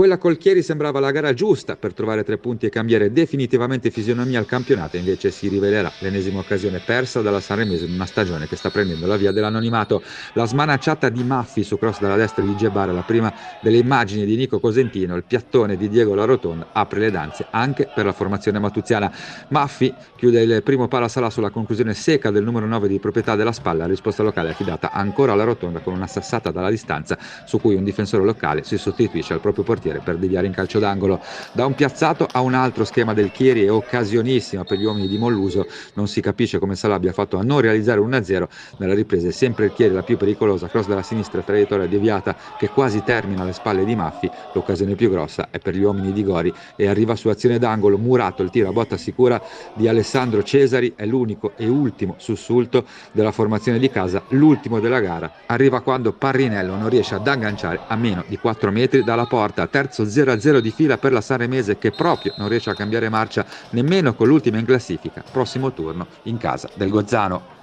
Quella col Chieri sembrava la gara giusta per trovare 3 punti e cambiare definitivamente fisionomia al campionato, invece si rivelerà l'ennesima occasione persa dalla Sanremese in una stagione che sta prendendo la via dell'anonimato. La smanacciata di Maffi su cross dalla destra di Gebara, la prima delle immagini di Nico Cosentino, il piattone di Diego La Rotonda apre le danze anche per la formazione matuziana. Maffi chiude il primo palo a Salà sulla conclusione secca del numero 9 di proprietà della Spalla, risposta locale affidata ancora alla Rotonda con una sassata dalla distanza su cui un difensore locale si sostituisce al proprio portiere per deviare in calcio d'angolo. Da un piazzato a un altro schema del Chieri è occasionissima per gli uomini di Molluso, non si capisce come Salà abbia fatto a non realizzare 1-0. Nella ripresa è sempre il Chieri la più pericolosa, cross dalla sinistra, traiettoria deviata che quasi termina alle spalle di Maffi, l'occasione più grossa è per gli uomini di Gori e arriva su azione d'angolo, Murato, il tiro a botta sicura di Alessandro Cesari, è l'unico e ultimo sussulto della formazione di casa, l'ultimo della gara, arriva quando Parrinello non riesce ad agganciare a meno di 4 metri dalla porta. Terzo 0-0 di fila per la Sanremese che proprio non riesce a cambiare marcia nemmeno con l'ultima in classifica, prossimo turno in casa del Gozzano.